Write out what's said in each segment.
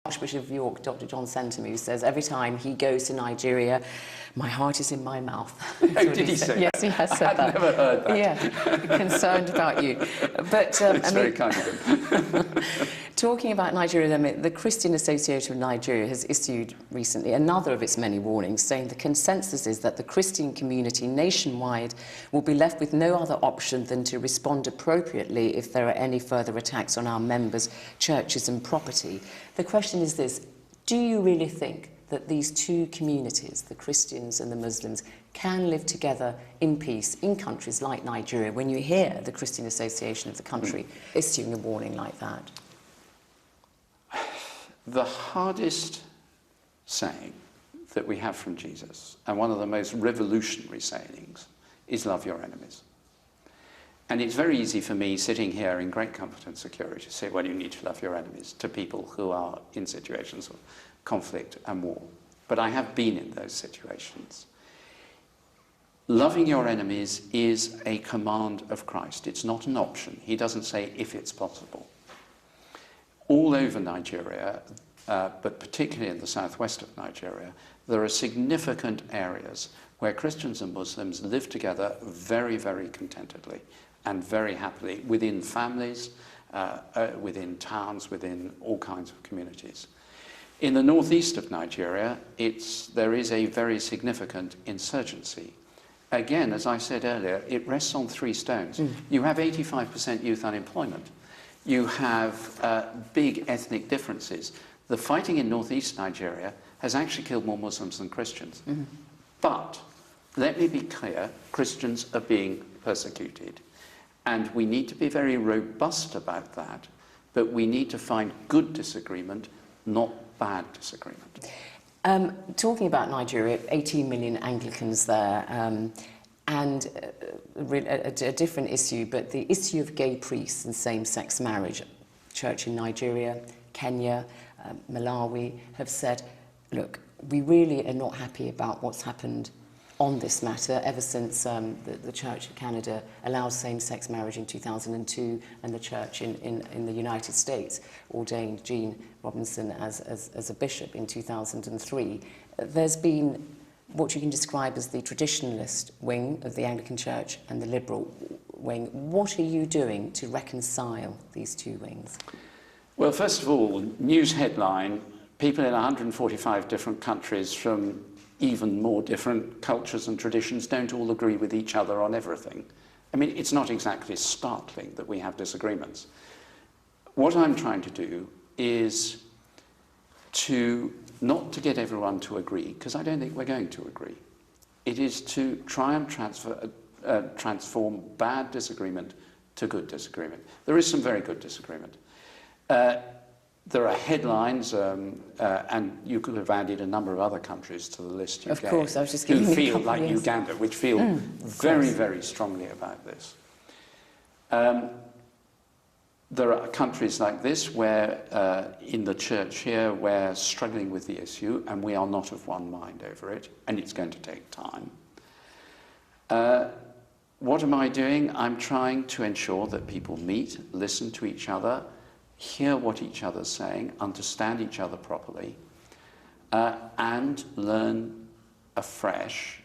Archbishop of York, Dr. John Sentiment, who says every time he goes to Nigeria, my heart is in my mouth. Oh, did he say Yes, that? he has said that. I've never heard that. Yeah, concerned about you. But it's very kind of him. Talking about Nigeria, the Christian Association of Nigeria has issued recently another of its many warnings, saying the consensus is that the Christian community nationwide will be left with no other option than to respond appropriately if there are any further attacks on our members' churches and property. The question is this: do you really think that these two communities, the Christians and the Muslims, can live together in peace in countries like Nigeria when you hear the Christian Association of the country issuing a warning like that? The hardest saying that we have from Jesus, and one of the most revolutionary sayings, is love your enemies. And it's very easy for me, sitting here in great comfort and security, to say, well, you need to love your enemies, to people who are in situations of conflict and war. But I have been in those situations. Loving your enemies is a command of Christ. It's not an option. He doesn't say if it's possible. All over Nigeria, but particularly in the southwest of Nigeria, there are significant areas where Christians and Muslims live together very, very contentedly and very happily within families, within towns, within all kinds of communities. In the northeast of Nigeria, there is a very significant insurgency. Again, as I said earlier, it rests on three stones. You have 85% youth unemployment. You have big ethnic differences. The fighting in northeast Nigeria has actually killed more Muslims than Christians. But let me be clear, Christians are being persecuted. And we need to be very robust about that, but we need to find good disagreement, not bad disagreement. Talking about Nigeria, 18 million Anglicans there, and a different issue, but the issue of gay priests and same-sex marriage. Church in Nigeria, Kenya, Malawi have said, look, we really are not happy about what's happened on this matter ever since the Church of Canada allowed same-sex marriage in 2002, and the Church in the United States ordained Gene Robinson as a bishop in 2003. There's been what you can describe as the traditionalist wing of the Anglican Church and the liberal wing. What are you doing to reconcile these two wings? Well, first of all, news headline, people in 145 different countries from even more different cultures and traditions don't all agree with each other on everything. I mean, it's not exactly startling that we have disagreements. What I'm trying to do is not to get everyone to agree, because I don't think we're going to agree. It is to try and transform bad disagreement to good disagreement. There is some very good disagreement. There are headlines, and you could have added a number of other countries to the list you gave. Of course, I was just giving you a feel couple, like yes. Uganda, which feel very, very strongly about this. There are countries like this where, in the church here, we're struggling with the issue, and we are not of one mind over it, and it's going to take time. What am I doing? I'm trying to ensure that people meet, listen to each other, hear what each other's saying, understand each other properly, and learn afresh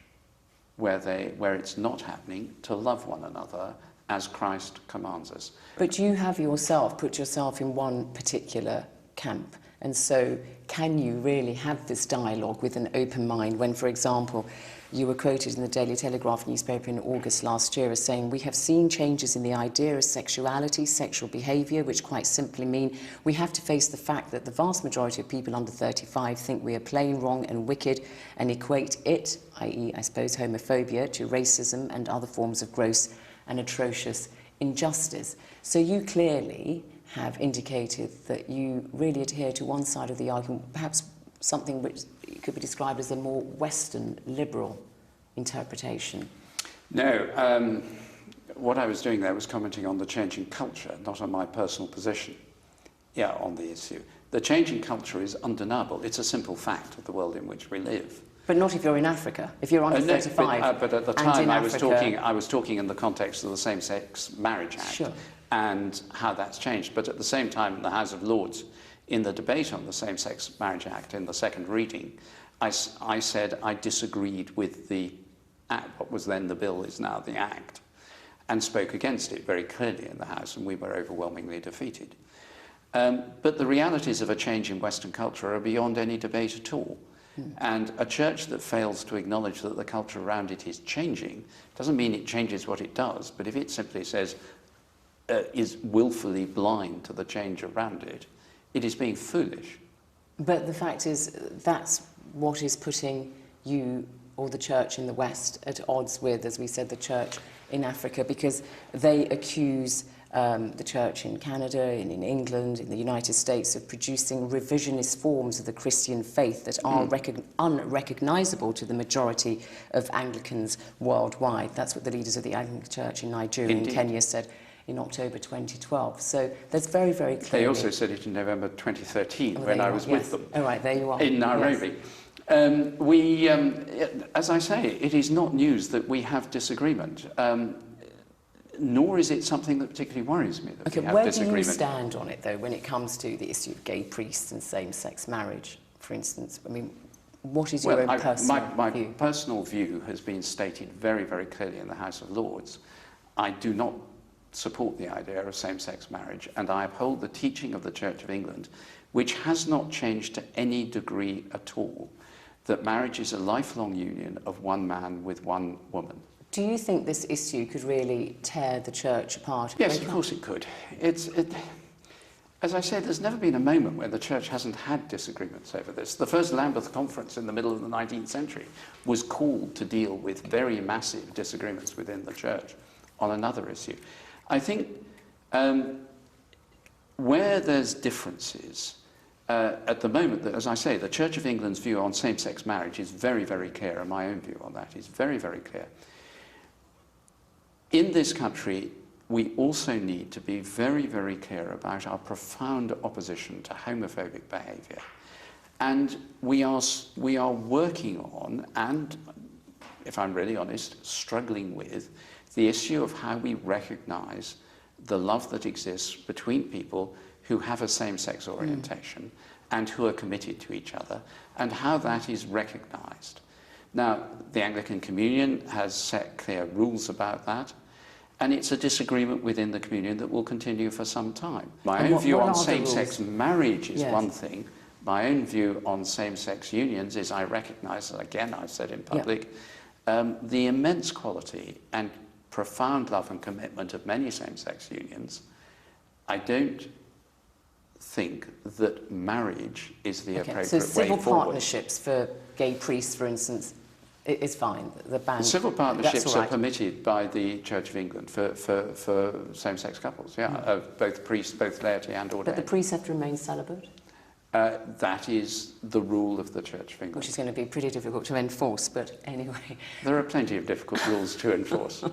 where it's not happening to love one another as Christ commands us. But you have yourself put yourself in one particular camp, and so can you really have this dialogue with an open mind when, for example, you were quoted in the Daily Telegraph newspaper in August last year as saying, we have seen changes in the idea of sexuality, sexual behaviour, which quite simply mean we have to face the fact that the vast majority of people under 35 think we are plain wrong and wicked and equate it, i.e. I suppose homophobia, to racism and other forms of gross and atrocious injustice. So you clearly have indicated that you really adhere to one side of the argument, perhaps something which could be described as a more Western liberal interpretation. No, what I was doing there was commenting on the changing culture, not on my personal position on the issue. The changing culture is undeniable. It's a simple fact of the world in which we live. But not if you're in Africa, if you're under 35. But at the time I was talking in the context of the Same-Sex Marriage Act, sure, and how that's changed. But at the same time, the House of Lords in the debate on the Same-Sex Marriage Act in the second reading, I said I disagreed with the act, what was then the bill is now the Act, and spoke against it very clearly in the House, and we were overwhelmingly defeated. But the realities of a change in Western culture are beyond any debate at all. And a church that fails to acknowledge that the culture around it is changing doesn't mean it changes what it does, but if it simply says, is willfully blind to the change around it, it is being foolish. But the fact is, that's what is putting you or the church in the West at odds with, as we said, the church in Africa, because they accuse the church in Canada, and in England, in the United States, of producing revisionist forms of the Christian faith that are unrecognisable to the majority of Anglicans worldwide. That's what the leaders of the Anglican Church in Nigeria and Kenya said in October 2012. So there's very, very clearly... They also said it in November 2013 when I was with them. Oh, right, there you are. In Nairobi. Yes. As I say, it is not news that we have disagreement. Nor is it something that particularly worries me that we have where disagreement. Do you stand on it, though, when it comes to the issue of gay priests and same-sex marriage, for instance? I mean, what is your own personal view? My personal view has been stated very, very clearly in the House of Lords. I do not support the idea of same-sex marriage, and I uphold the teaching of the Church of England, which has not changed to any degree at all, that marriage is a lifelong union of one man with one woman. Do you think this issue could really tear the church apart? Yes, of course it could. As I said, there's never been a moment where the church hasn't had disagreements over this. The first Lambeth Conference in the middle of the 19th century was called to deal with very massive disagreements within the church on another issue. I think where there's differences, at the moment, as I say, the Church of England's view on same-sex marriage is very, very clear, and my own view on that is very, very clear. In this country, we also need to be very, very clear about our profound opposition to homophobic behaviour. And we are working on, and if I'm really honest, struggling with, the issue of how we recognise the love that exists between people who have a same-sex orientation and who are committed to each other, and how that is recognised. Now, the Anglican Communion has set clear rules about that, and it's a disagreement within the communion that will continue for some time. My own view on same-sex marriage is one thing. My own view on same-sex unions is I recognise, and again I've said in public, the immense quality and profound love and commitment of many same-sex unions. I don't think that marriage is the appropriate way forward. So civil partnerships for gay priests, for instance, is fine. The ban. Civil partnerships are permitted by the Church of England for same-sex couples, both priests, both laity and ordained. But the priests have to remain celibate? That is the rule of the Church of England. Which is going to be pretty difficult to enforce, but anyway. There are plenty of difficult rules to enforce.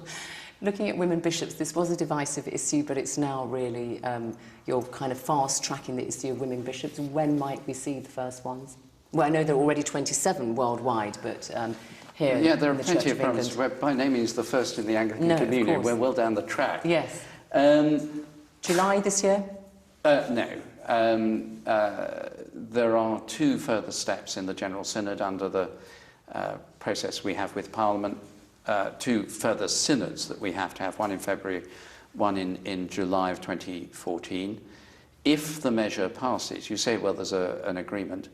Looking at women bishops, this was a divisive issue, but it's now really, you're kind of fast-tracking the issue of women bishops. When might we see the first ones? Well, I know there are already 27 worldwide, but here yeah, there are in the plenty Church of problems. We're by no means the first in the Anglican Communion. We're well down the track. Yes. July this year? No. There are 2 further steps in the General Synod under the process we have with Parliament. 2 further synods that we have to have, one in February, one in July of 2014. If the measure passes, you say, well, there's an agreement.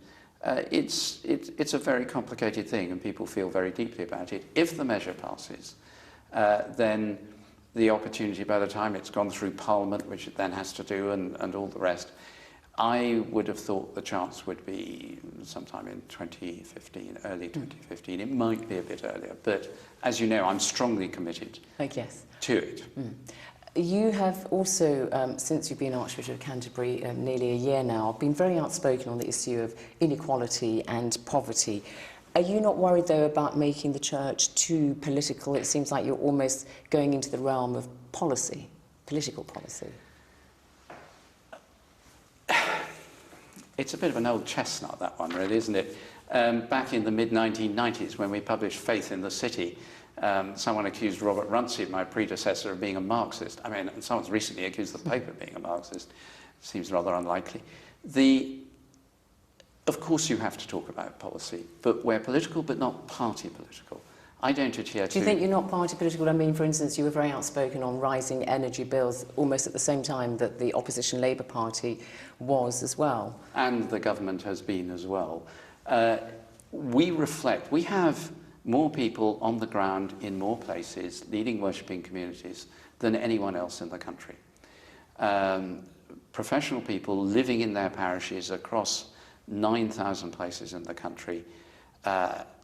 It's a very complicated thing, and people feel very deeply about it. If the measure passes, then the opportunity, by the time it's gone through Parliament, which it then has to do, and all the rest, I would have thought the chance would be sometime in 2015, early 2015. It might be a bit earlier, but as you know, I'm strongly committed to it. You have also, since you've been Archbishop of Canterbury nearly a year now, been very outspoken on the issue of inequality and poverty. Are you not worried, though, about making the church too political? It seems like you're almost going into the realm of policy, political policy. It's a bit of an old chestnut, that one, really, isn't it? Back in the mid-1990s, when we published Faith in the City, someone accused Robert Runcie, my predecessor, of being a Marxist. I mean, someone's recently accused the Pope of being a Marxist. Seems rather unlikely. The Of course you have to talk about policy, but we're political but not party political. I don't adhere to... Do you think you're not party political? I mean, for instance, you were very outspoken on rising energy bills almost at the same time that the opposition Labour Party was as well. And the government has been as well. We reflect, we have more people on the ground in more places, leading worshipping communities, than anyone else in the country. Professional people living in their parishes across 9,000 places in the country,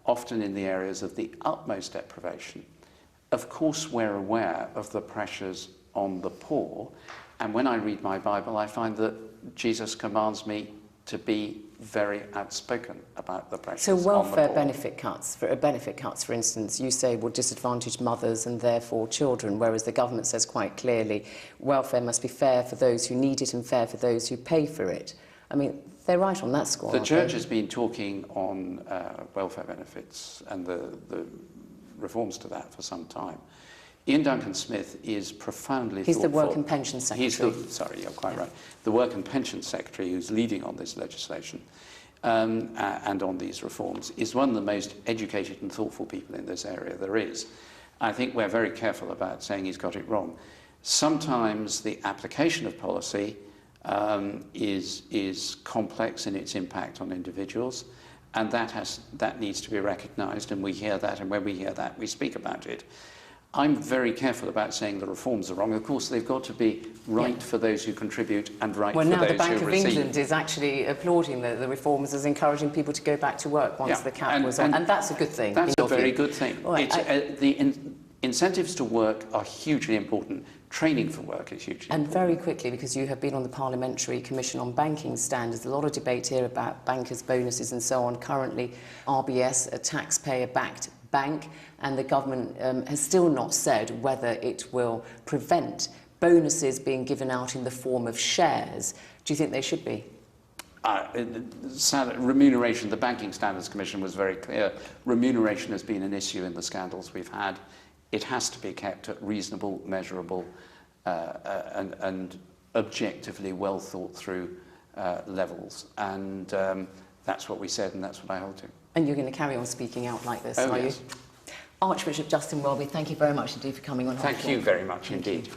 often in the areas of the utmost deprivation. Of course, we're aware of the pressures on the poor, and when I read my Bible, I find that Jesus commands me to be very outspoken about the pressures on the poor. So welfare benefit cuts, for instance, you say will disadvantage mothers and therefore children, whereas the government says quite clearly welfare must be fair for those who need it and fair for those who pay for it. I mean, they're right on that score. The church has been talking on welfare benefits and the reforms to that for some time. Ian Duncan Smith is profoundly He's thoughtful. the Work and Pension Secretary. Sorry, you're quite right. The Work and Pension Secretary, who's leading on this legislation and on these reforms, is one of the most educated and thoughtful people in this area there is. I think we're very careful about saying he's got it wrong. Sometimes the application of policy is complex in its impact on individuals, and that needs to be recognised, and we hear that, and when we hear that, we speak about it. I'm very careful about saying the reforms are wrong. Of course, they've got to be right for those who contribute and right for those who receive. Well, now the Bank of England is actually applauding the reforms as encouraging people to go back to work once the cap was on, and that's a good thing. That's a very good thing. Right, the incentives to work are hugely important. Training for work is hugely important. And very quickly, because you have been on the Parliamentary Commission on Banking Standards, a lot of debate here about bankers' bonuses and so on. Currently, RBS, a taxpayer-backed bank, and the government has still not said whether it will prevent bonuses being given out in the form of shares. Do you think they should be? Remuneration, the Banking Standards Commission was very clear. Remuneration has been an issue in the scandals we've had. It has to be kept at reasonable, measurable and objectively well thought through levels. And that's what we said, and that's what I hold to. And you're going to carry on speaking out like this, are you? Archbishop Justin Welby, thank you very much indeed for coming on HARDtalk. Thank you very much indeed.